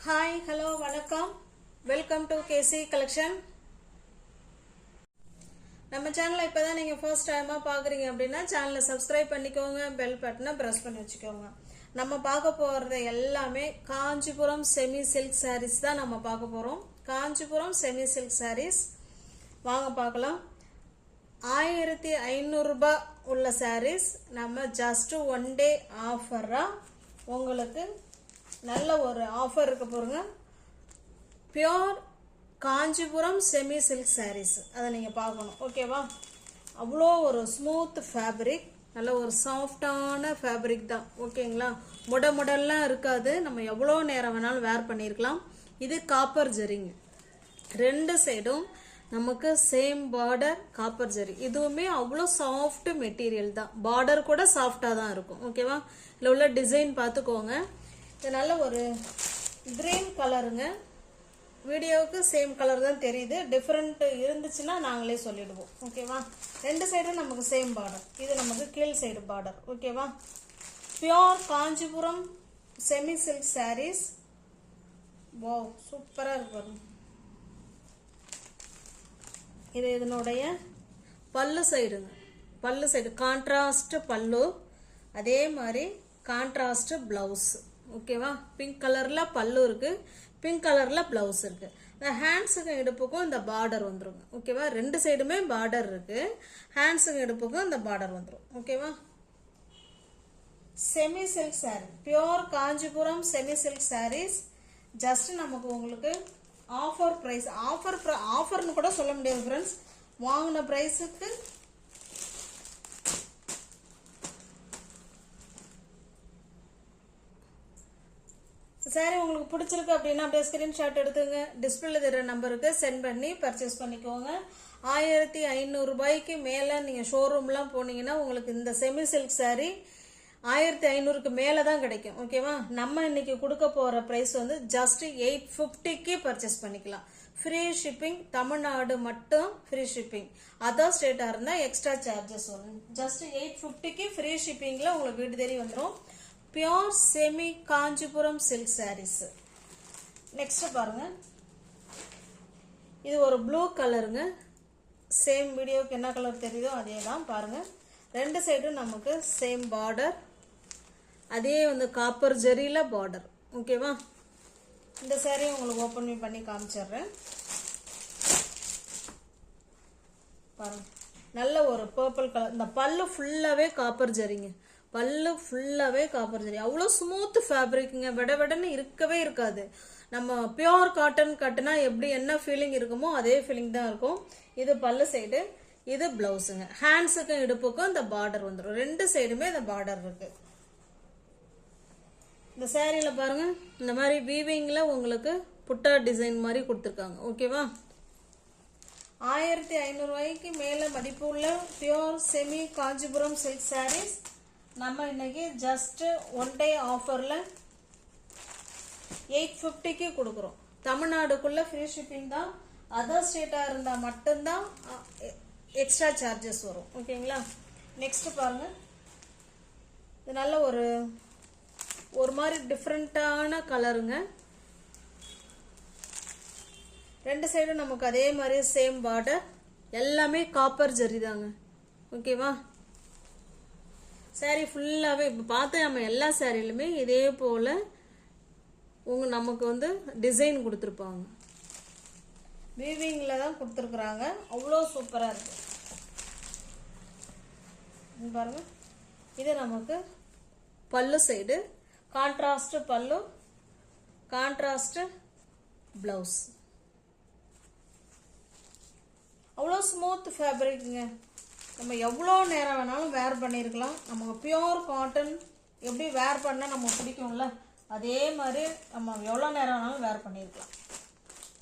Hi, hello, வணக்கம். Welcome to KC Collection. நம்ம சேனலை இப்பதான் நீங்க ஃபர்ஸ்ட் டைமா பாக்குறீங்க அப்படின்னா சேனலை சப்ஸ்கிரைப் பண்ணிக்கோங்க, பெல் பட்டனை பிரஸ் பண்ணி வச்சுக்கோங்க. நம்ம பார்க்க போறது எல்லாமே காஞ்சிபுரம் செமி சில்க் சாரீஸ் தான் நம்ம பார்க்க போறோம். காஞ்சிபுரம் செமி சில்க் சாரீஸ் வாங்க பார்க்கலாம். 1500 ரூபாய் உள்ள சாரீஸ் நம்ம ஜஸ்ட் ஒன் டே ஆஃபரா உங்களுக்கு நல்ல ஒரு ஆஃபர் இருக்க போறங்க. Pure Kanchipuram semi silk sarees அதை நீங்க பார்க்கணும். ஓகேவா? அவ்வளோ ஒரு ஸ்மூத் ஃபேப்ரிக், நல்ல ஒரு சாஃப்டான ஃபேப்ரிக் தான். ஓகேங்களா? முடெல்லாம் இருக்காது. நம்ம எவ்வளோ நேரம் வேணாலும் வேர் பண்ணியிருக்கலாம். இது காப்பர் ஜரிங்க, ரெண்டு சைடும் நமக்கு சேம் பார்டர் காப்பர் ஜரி. இதுவுமே அவ்வளோ சாஃப்ட் மெட்டீரியல் தான். பார்டர் கூட சாஃப்டா தான் இருக்கும். ஓகேவா? இதில் உள்ள டிசைன் பார்த்துக்கோங்க. இது நல்ல ஒரு கிரீன் கலருங்க. வீடியோவுக்கு சேம் கலர் தான் தெரியுது. டிஃப்ரெண்ட் இருந்துச்சுன்னா நாங்களே சொல்லிடுவோம். ஓகேவா? ரெண்டு சைடும் நமக்கு சேம் பார்டர். இது நமக்கு கீழ் சைடு பார்டர். ஓகேவா? Pure Kanchipuram semi silk sarees. Wow, சூப்பரா இருக்கு. இது இதனுடைய பல்லு சைடுங்க. பல்லு சைடு கான்ட்ராஸ்ட் பல்லு, அதே மாதிரி கான்ட்ராஸ்ட் பிளவுஸ். ஓகேவா? பிங்க் கலர்ல பல்லு இருக்கு, பிங்க் கலர்ல பிளவுஸ் இருக்கு. இந்த ஹேண்ட்ஸுக்கும் இடுப்புக்கும் இந்த பார்டர் வந்துருங்க. ஓகேவா? ரெண்டு சைடுமே பார்டர் இருக்கு. ஹேண்ட்ஸுக்கும் இடுப்புக்கும் இந்த பார்டர் வந்துடும். ஓகேவா? Semi silk sari, pure Kanchipuram semi silk sarees. Just நமக்கு உங்களுக்கு ஆஃபர் பிரைஸ், ஆஃபர்னு கூட சொல்ல முடியாது ஃப்ரெண்ட்ஸ். வாங்கின பிரைஸுக்கு சாரி உங்களுக்கு பிடிச்சிருக்கு அப்படின்னா அப்படியே ஸ்கிரீன்ஷாட் எடுத்துங்க. டிஸ்பிளேல தெரிகிற நம்பருக்கு சென்ட் பண்ணி பர்ச்சேஸ் பண்ணிக்கோங்க. 1500 ரூபாய்க்கு மேலே நீங்கள் ஷோரூம்லாம் போனீங்கன்னா உங்களுக்கு இந்த செமி சில்க் சாரி 1500க்கு மேலே தான் கிடைக்கும். ஓகேவா? நம்ம இன்னைக்கு கொடுக்க போகிற ப்ரைஸ் வந்து ஜஸ்ட் 850க்கு பர்ச்சேஸ் பண்ணிக்கலாம். ஃப்ரீ ஷிப்பிங், தமிழ்நாடு மட்டும் ஃப்ரீ ஷிப்பிங். அதர் ஸ்டேட்டாக இருந்தால் எக்ஸ்ட்ரா சார்ஜஸ் வரும். ஜஸ்ட் 850க்கு ஃப்ரீ ஷிப்பிங்கில் உங்களுக்கு வீடு தேடி வந்துடும். Pure semi Kanchipuram silk sarees. Next பாருங்க, இது ஒரு ப்ளூ கலருங்க. சேம் வீடியோக்கு என்ன கலர் தெரியுதோ அதே தான். பாருங்க, ரெண்டு சைடும் நமக்கு சேம் பார்டர், அதே வந்து காப்பர் ஜரியில பார்டர். ஓகேவா? இந்த சாரியை உங்களுக்கு ஓப்பன் பண்ணி காமிச்சிடுறேன். பாருங்க, நல்ல ஒரு பர்பிள் கலர். இந்த பல்லு ஃபுல்லாவே காப்பர் ஜரிங்க. பல்லு ஃபுல்லாவே காப்பர் ஜரி. அவ்வளோ ஸ்மூத் ஃபேப்ரிக்குங்க. விடன்னு இருக்கவே இருக்காது. நம்ம பியோர் காட்டன் கட்டுனா எப்படி என்ன ஃபீலிங் இருக்குமோ அதே ஃபீலிங் தான் இருக்கும். இது பல்லு சைடு, இது பிளவுஸுங்க. ஹேண்ட்ஸுக்கும் இடுப்புக்கும் இந்த பார்டர் வந்துடும். ரெண்டு சைடுமே இந்த பார்டர் இருக்கு. இந்த சாரியில பாருங்க, இந்த மாதிரி வீவிங்ல உங்களுக்கு புட்டா டிசைன் மாதிரி கொடுத்துருக்காங்க. ஓகேவா? 1500 ரூபாய்க்கு மேல மதிப்புள்ள pure semi Kanchipuram silk sarees நம்ம இன்னைக்கு ஜஸ்ட் ஒன் டே ஆஃபர்ல 850க்கு கொடுக்குறோம். தமிழ்நாடுக்குள்ள ஃப்ரீ ஷிப்பிங் தான். அதர் ஸ்டேட்டா இருந்தா மட்டும்தான் எக்ஸ்ட்ரா சார்ஜஸ் வரும். ஓகேங்களா? நெக்ஸ்ட் பாருங்க, இது நல்ல ஒரு மாதிரி டிஃப்ரெண்டான கலருங்க. ரெண்டு சைடும் நமக்கு அதே மாதிரி சேம் பார்டர், எல்லாமே காப்பர் ஜரி தாங்க. ஓகேவா? சாரி ஃபுல்லாவே இப்போ பார்த்து நம்ம எல்லா சாரிலுமே இதே போல நமக்கு வந்து டிசைன் கொடுத்துருப்பாங்க. வீவிங்ல தான் கொடுத்துருக்குறாங்க. அவ்வளோ சூப்பரா இருக்கு. பாருங்க, இது நமக்கு பல்லு சைடு, கான்ட்ராஸ்ட் பல்லு, கான்ட்ராஸ்ட் பிளவுஸ். அவ்வளோ ஸ்மூத் ஃபேப்ரிக்குங்க. நம்ம எவ்வளோ நேரம் வேணாலும் வேர் பண்ணியிருக்கலாம். நம்ம பியோர் காட்டன் எப்படி வேர் பண்ணால் நம்ம பிடிக்கும்ல, அதே மாதிரி நம்ம எவ்வளோ நேரம் வேணாலும் வேர் பண்ணியிருக்கலாம்.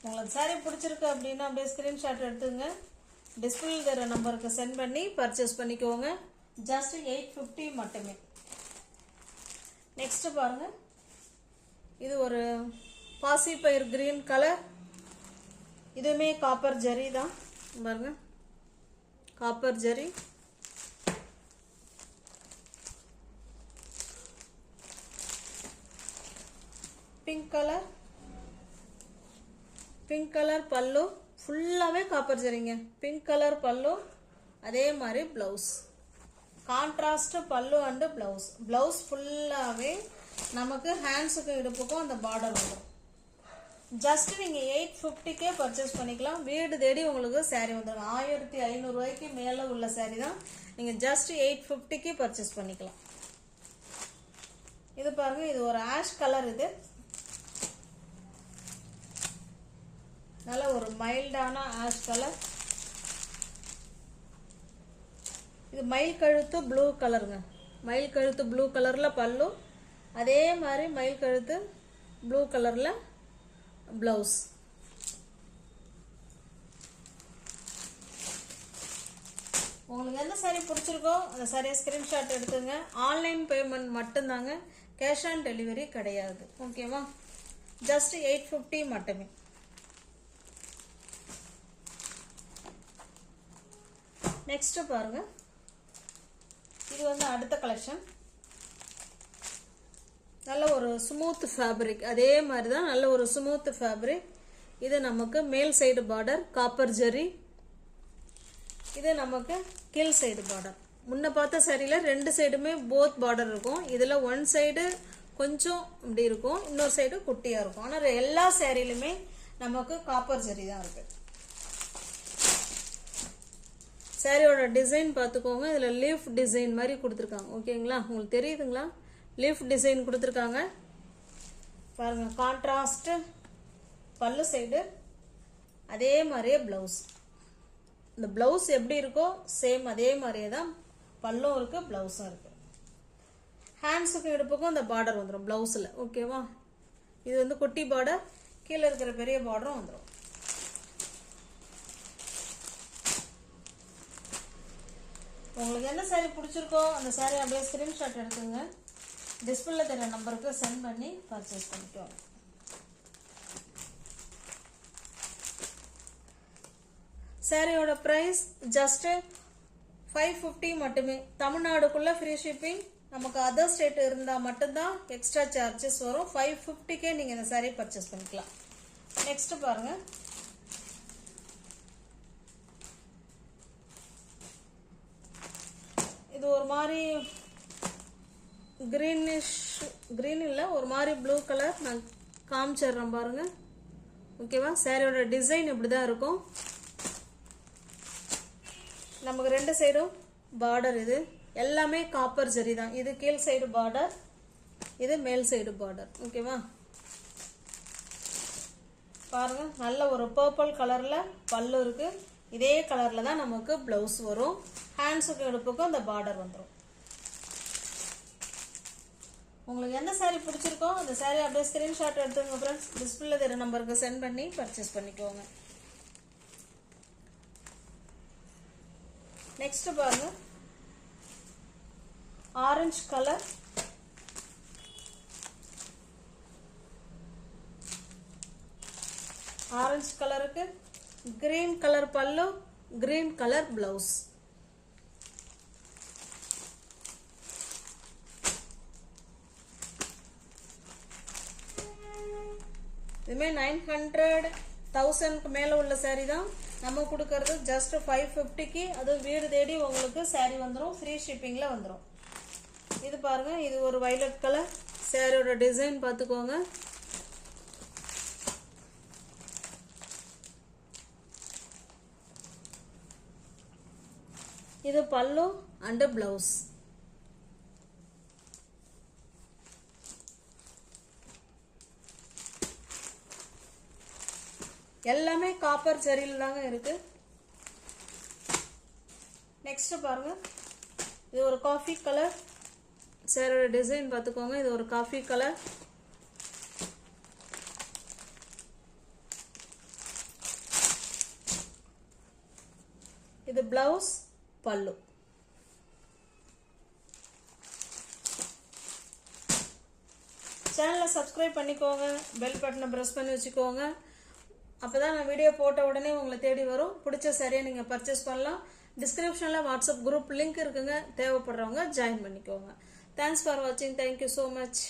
உங்களுக்கு சாரி பிடிச்சிருக்கு அப்படின்னா அப்படியே ஸ்க்ரீன்ஷாட் எடுத்துங்க. டிஸ்பிளே தர நம்பருக்கு சென்ட் பண்ணி பர்ச்சேஸ் பண்ணிக்கோங்க. ஜஸ்ட் 850 மட்டுமே. நெக்ஸ்ட் பாருங்க, இது ஒரு பாசிப்பயிர் கிரீன் கலர். இதுவுமே காப்பர் ஜரி தான். பாருங்க, copper zari. Pink colour, pink colour பல்லு, ஃபுல்லாகவே காப்பர் சரிங்க. பிங்க் கலர் பல்லு, அதே மாதிரி ப்ளவுஸ். கான்ட்ராஸ்ட் பல்லு அண்டு ப்ளவுஸ். ப்ளவுஸ் ஃபுல்லாகவே நமக்கு ஹேண்ட்ஸுக்கு இடுப்புக்கும் அந்த பார்டர் வரும். ஜஸ்ட் நீங்கள் 850க்கே பர்ச்சேஸ் பண்ணிக்கலாம். வீடு தேடி உங்களுக்கு சாரீ வந்துடும். 1500 ரூபாய்க்கு மேலே உள்ள சாரீ தான் நீங்கள் ஜஸ்ட் 850க்கு பர்ச்சேஸ் பண்ணிக்கலாம். இது பாருங்க, இது ஒரு ஆஷ் கலர். இது நல்ல ஒரு மைல்டான ஆஷ் கலர். இது மயில் கழுத்து ப்ளூ கலருங்க. மயில் கழுத்து ப்ளூ கலரில் பல்லு, அதே மாதிரி மயில் கழுத்து ப்ளூ கலரில் ப்ளவுஸ். உங்களுக்கு எந்த சாரீ பிடிச்சிருக்கோ அந்த சாரியை ஸ்க்ரீன்ஷாட் எடுத்துங்க. ஆன்லைன் பேமெண்ட் மட்டும்தாங்க, கேஷ் ஆன் டெலிவரி கிடையாது. ஓகேவா? ஜஸ்ட் 850 மட்டுமே. நெக்ஸ்ட் பாருங்க, இது வந்து அடுத்த கலெக்ஷன். நல்ல ஒரு ஸ்மூத் ஃபேப்ரிக், அதே மாதிரி தான் நல்ல ஒரு ஸ்மூத் ஃபேப்ரிக். இது நமக்கு மேல் சைடு பார்டர் காப்பர் ஜெரி. இது நமக்கு கீழ் சைடு பார்டர். முன்ன பார்த்த சாரியில் 2 சைடுமே போத் பார்டர் இருக்கும். இதில் 1 சைடு கொஞ்சம் இப்படி இருக்கும், இன்னொரு சைடு குட்டியாக இருக்கும். ஆனால் எல்லா சாரிலுமே நமக்கு காப்பர் ஜெரி தான் இருக்கு. சாரியோட டிசைன் பார்த்துக்கோங்க. இதில் லீஃப் டிசைன் மாதிரி கொடுத்துருக்காங்க. ஓகேங்களா? உங்களுக்கு தெரியுதுங்களா? லீஃப் டிசைன் கொடுத்துருக்காங்க பாருங்க. கான்ட்ராஸ்ட் பல்லு சைடு, அதே மாதிரியே ப்ளவுஸ். இந்த ப்ளவுஸ் எப்படி இருக்கோ சேம் அதே மாதிரியே தான் பல்லும் இருக்கு, ப்ளவுஸும் இருக்கு. ஹேண்ட்ஸுக்கு இடுப்புக்கும் இந்த பார்டர் வந்துடும் ப்ளவுஸில். ஓகேவா? இது வந்து குட்டி பார்டர், கீழே இருக்கிற பெரிய பார்டரும் வந்துடும். உங்களுக்கு என்ன சாரீ பிடிச்சிருக்கோ அந்த சாரீ அப்படியே ஸ்க்ரீன்ஷாட் எடுத்துங்க. டிஸ்பிளேல தெரிய நம்பருக்கு சென்ட் பண்ணி பர்ச்சேஸ் பண்ணிக்கோங்க. சாரியோட ப்ரைஸ் ஜஸ்ட் 550 மட்டுமே. தமிழ்நாடுக்குள்ள ஃப்ரீ ஷிப்பிங். நமக்கு அதர் ஸ்டேட் இருந்தால் மட்டும்தான் எக்ஸ்ட்ரா சார்ஜஸ் வரும். 550க்கே நீங்கள் இந்த சாரீ பர்ச்சேஸ் பண்ணிக்கலாம். நெக்ஸ்ட் பாருங்க, இது ஒரு மாதிரி கிரீனிஷ், கிரீன் இல்லை, ஒரு மாதிரி ப்ளூ கலர். நான் காமிச்சிடுறேன் பாருங்க. ஓகேவா? சாரியோட டிசைன் இப்படி தான் இருக்கும். நமக்கு 2 சைடும் பார்டர். இது எல்லாமே காப்பர் ஜரி தான். இது கீழ் சைடு பார்டர், இது மேல் சைடு பார்டர். ஓகேவா? பாருங்க, நல்ல ஒரு பர்பிள் கலர்ல பல்லு இருக்கு. இதே கலர்ல தான் நமக்கு பிளவுஸ் வரும். ஹேண்ட்ஸுக்கு இடுப்புக்கும் அந்த பார்டர் வந்துடும். உங்களுக்கு எந்த சாரீ பிடிச்சிருக்கோ அந்த சாரீ அப்படியே ஸ்கிரீன்ஷாட் எடுத்துங்க ஃப்ரெண்ட்ஸ். டிஸ்பிளேல தெரிய நம்பருக்கு சென்ட் பண்ணி பர்ச்சேஸ் பண்ணிக்கோங்க. நெக்ஸ்ட் பாருங்க, ஆரஞ்சு கலர். ஆரஞ்சு கலருக்கு கிரீன் கலர் பல்லு, கிரீன் கலர் பிளவுஸ். இதுமே 900, 1000க்கு மேல உள்ள சாரி தான். நம்ம கொடுக்கறது ஜஸ்ட் 550க்கு. அது வீடு தேடி உங்களுக்கு சாரி வந்துடும், ஃப்ரீ ஷிப்பிங்ல வந்துடும். இது பாருங்க, இது ஒரு வயலட் கலர். சாரியோட டிசைன் பார்த்துக்கோங்க. இது பல்லு அண்ட் பிளவுஸ். எல்லாமே காப்பர் ஜரியில் தாங்க இருக்கு. நெக்ஸ்ட் பாருங்க, இது ஒரு காஃபி கலர். சாரோட டிசைன் பார்த்துக்கோங்க. இது ஒரு காஃபி கலர். இது பிளவுஸ், பல்லு. சேனலை சப்ஸ்கிரைப் பண்ணிக்கோங்க, பெல் பட்டனை ப்ரெஸ் பண்ணி வச்சுக்கோங்க. அப்போதான் நான் வீடியோ போட்ட உடனே உங்களை தேடி வரும். பிடிச்ச சரியை நீங்கள் பர்ச்சேஸ் பண்ணலாம். டிஸ்கிரிப்ஷனில் வாட்ஸ்அப் குரூப் லிங்க் இருக்குங்க. தேவைப்படுறவங்க ஜாயின் பண்ணிக்கோங்க. தேங்க்ஸ் ஃபார் வாட்சிங். Thank you so much.